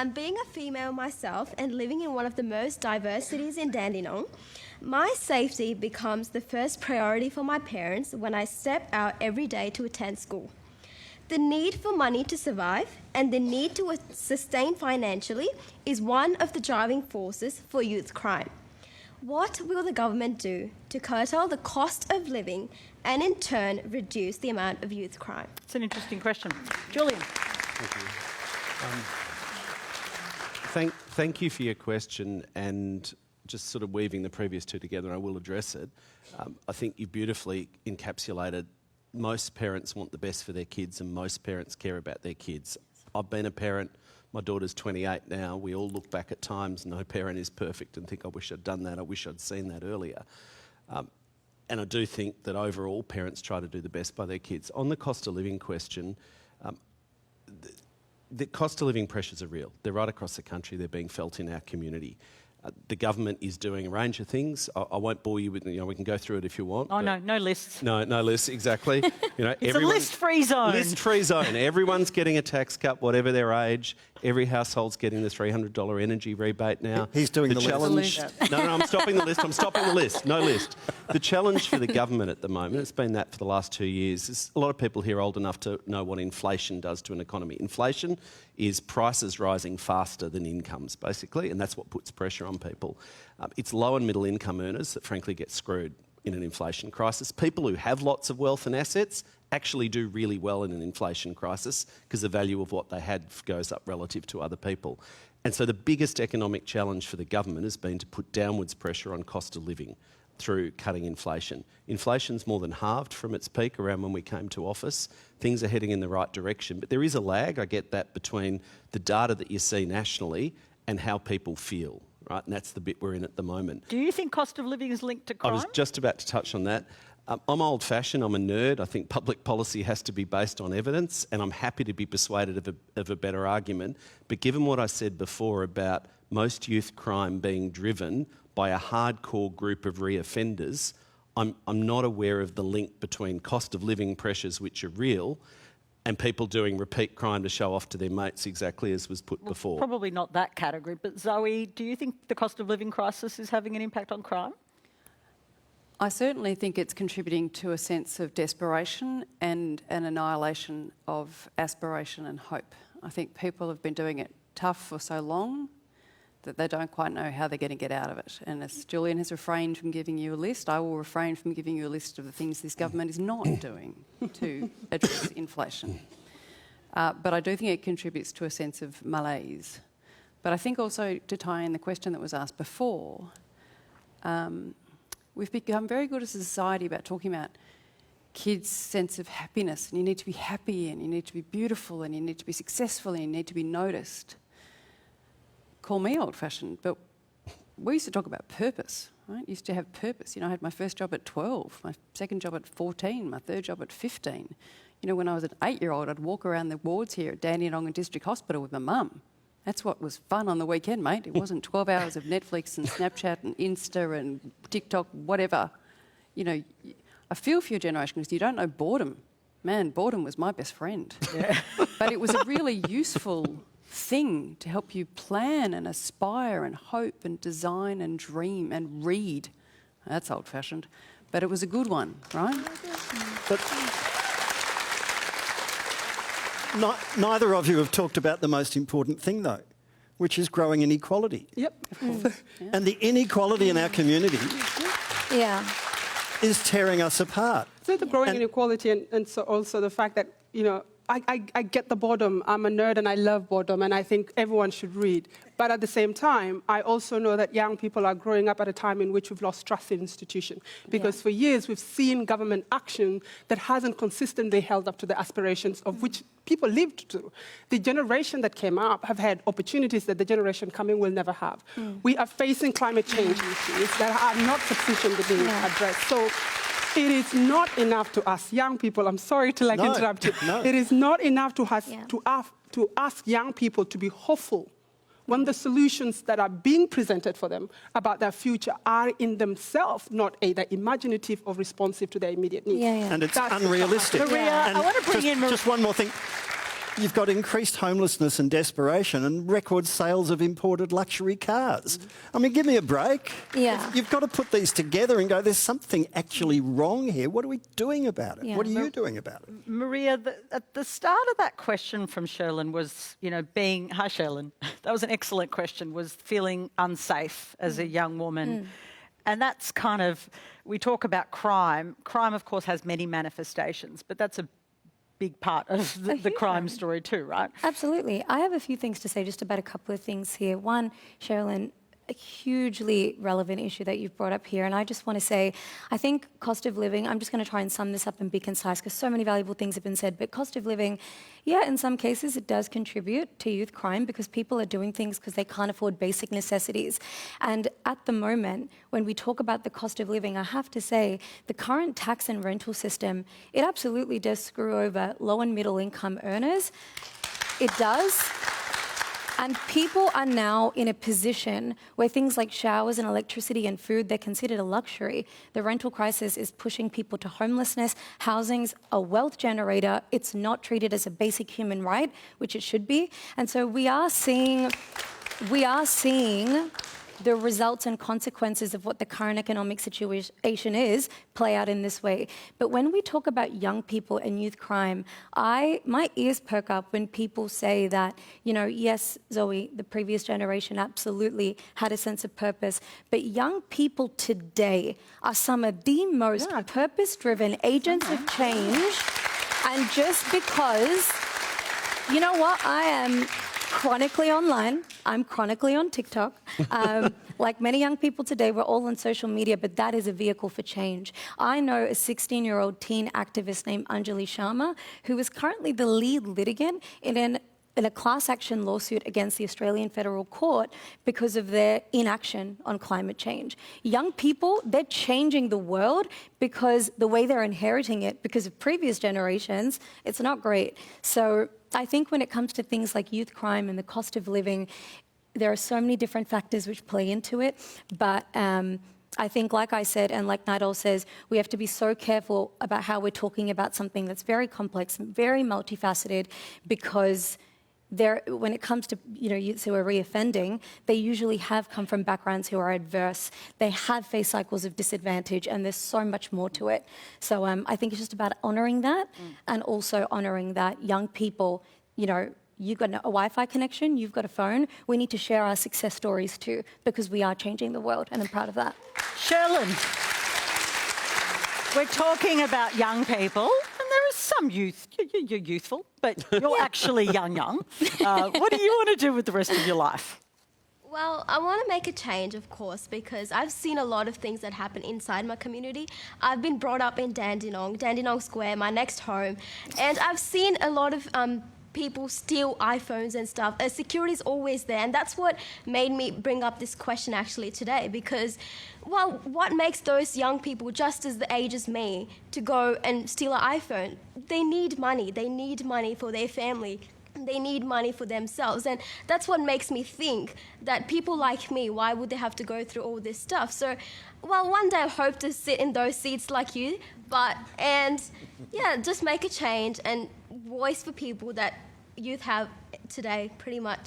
Being a female myself and living in one of the most diverse cities in Dandenong, my safety becomes the first priority for my parents when I step out every day to attend school. The need for money to survive and the need to sustain financially is one of the driving forces for youth crime. What will the government do to curtail the cost of living and in turn reduce the amount of youth crime? It's an interesting question. Julian. Thank you for your question, and just sort of weaving the previous two together, and I will address it. I think you beautifully encapsulated most parents want the best for their kids and most parents care about their kids. I've been a parent. My daughter's 28 now. We all look back at times, no parent is perfect, and think, I wish I'd done that, I wish I'd seen that earlier. And I do think that overall parents try to do the best by their kids. On the cost of living question, the cost of living pressures are real. They're right across the country. They're being felt in our community. The government is doing a range of things. I won't bore you with, we can go through it if you want. Oh, no lists. No lists, exactly. It's a list-free zone. List-free zone. Everyone's getting a tax cut, whatever their age. Every household's getting the $300 energy rebate now. He's doing the challenge. list. No, I'm stopping the list. I'm stopping the list. No list. The challenge for the government at the moment, it's been that for the last 2 years, is a lot of people here are old enough to know what inflation does to an economy. Inflation is prices rising faster than incomes, basically, and that's what puts pressure on people. It's low and middle income earners that frankly get screwed in an inflation crisis. People who have lots of wealth and assets actually do really well in an inflation crisis because the value of what they had goes up relative to other people. And so the biggest economic challenge for the government has been to put downwards pressure on cost of living through cutting inflation. Inflation's more than halved from its peak around when we came to office. Things are heading in the right direction, but there is a lag, I get that, between the data that you see nationally and how people feel, right? And that's the bit we're in at the moment. Do you think cost of living is linked to crime? I was just about to touch on that. I'm old-fashioned, I'm a nerd. I think public policy has to be based on evidence, and I'm happy to be persuaded of a better argument. But given what I said before about most youth crime being driven by a hardcore group of reoffenders, I'm not aware of the link between cost of living pressures, which are real, and people doing repeat crime to show off to their mates, exactly as was put before. Probably not that category, but Zoe, do you think the cost of living crisis is having an impact on crime? I certainly think it's contributing to a sense of desperation and an annihilation of aspiration and hope. I think people have been doing it tough for so long that they don't quite know how they're going to get out of it. And as Julian has refrained from giving you a list, I will refrain from giving you a list of the things this government is not doing to address inflation. But I do think it contributes to a sense of malaise. But I think also, to tie in the question that was asked before, we've become very good as a society about talking about kids' sense of happiness, and you need to be happy, and you need to be beautiful, and you need to be successful, and you need to be noticed. Call me old-fashioned, but we used to talk about purpose, right? Used to have purpose. I had my first job at 12, my second job at 14, my third job at 15. When I was an 8-year-old, I'd walk around the wards here at Dandenong and District Hospital with my mum. That's what was fun on the weekend, mate. It wasn't 12 hours of Netflix and Snapchat and Insta and TikTok, whatever. I feel for your generation because you don't know boredom. Man, boredom was my best friend. Yeah. But it was a really useful thing to help you plan and aspire and hope and design and dream and read. That's old-fashioned. But it was a good one, right? But neither of you have talked about the most important thing, though, which is growing inequality. Yep. Yeah. And the inequality in our community is tearing us apart. So the growing inequality and so also the fact that, I get the boredom. I'm a nerd and I love boredom, and I think everyone should read. But at the same time, I also know that young people are growing up at a time in which we've lost trust in institutions. Because for years, we've seen government action that hasn't consistently held up to the aspirations of which people lived through. The generation that came up have had opportunities that the generation coming will never have. We are facing climate change issues that are not sufficiently being addressed. So it is not enough to ask young people, I'm sorry to interrupt you. No. It is not enough to ask young people to be hopeful when the solutions that are being presented for them about their future are in themselves not either imaginative or responsive to their immediate needs. And it's unrealistic. Maria, I want to bring in... Just one more thing. You've got increased homelessness and desperation and record sales of imported luxury cars. I mean, give me a break. Yeah. You've got to put these together and go, there's something actually wrong here. What are we doing about it? Yeah. What are you doing about it? Maria, at the start of that question from Sherlyn was, hi Sherlyn, that was an excellent question, was feeling unsafe as a young woman. And that's kind of, we talk about crime. Crime, of course, has many manifestations, but that's a big part of the crime story too, right? Absolutely. I have a few things to say just about a couple of things here. One, Sherlyn, a hugely relevant issue that you've brought up here. And I just want to say, I think cost of living, I'm just going to try and sum this up and be concise because so many valuable things have been said, but cost of living, yeah, in some cases it does contribute to youth crime because people are doing things because they can't afford basic necessities. And at the moment, when we talk about the cost of living, I have to say the current tax and rental system, it absolutely does screw over low and middle income earners. It does. And people are now in a position where things like showers and electricity and food, they're considered a luxury. The rental crisis is pushing people to homelessness. Housing's a wealth generator. It's not treated as a basic human right, which it should be. And so we are seeing the results and consequences of what the current economic situation is play out in this way. But when we talk about young people and youth crime, my ears perk up when people say that, yes, Zoe, the previous generation absolutely had a sense of purpose, but young people today are some of the most purpose-driven agents of change. And just because, you know what, I am chronically online. I'm chronically on TikTok. Like many young people today, we're all on social media, but that is a vehicle for change. I know a 16-year-old teen activist named Anjali Sharma, who is currently the lead litigant in a class action lawsuit against the Australian Federal Court because of their inaction on climate change. Young people, they're changing the world because the way they're inheriting it, because of previous generations, it's not great. So I think when it comes to things like youth crime and the cost of living, there are so many different factors which play into it. But I think, like I said, and like Nyadol says, we have to be so careful about how we're talking about something that's very complex and very multifaceted because when it comes to youths who are reoffending, they usually have come from backgrounds who are adverse. They have faced cycles of disadvantage, and there's so much more to it. So I think it's just about honouring that, and also honouring that young people, you've got a Wi-Fi connection, you've got a phone. We need to share our success stories too, because we are changing the world, and I'm proud of that. Sherlyn, we're talking about young people, and there is some youth. You're youthful, but you're actually young. What do you want to do with the rest of your life? Well, I want to make a change, of course, because I've seen a lot of things that happen inside my community. I've been brought up in Dandenong Square, my next home, and I've seen a lot of people steal iPhones and stuff. Security's always there, and that's what made me bring up this question actually today, because, well, what makes those young people just as the age as me to go and steal an iPhone? They need money. They need money for their family. They need money for themselves. And that's what makes me think that people like me, why would they have to go through all this stuff? So, well, one day I hope to sit in those seats like you, just make a change and voice for people that youth have today, pretty much.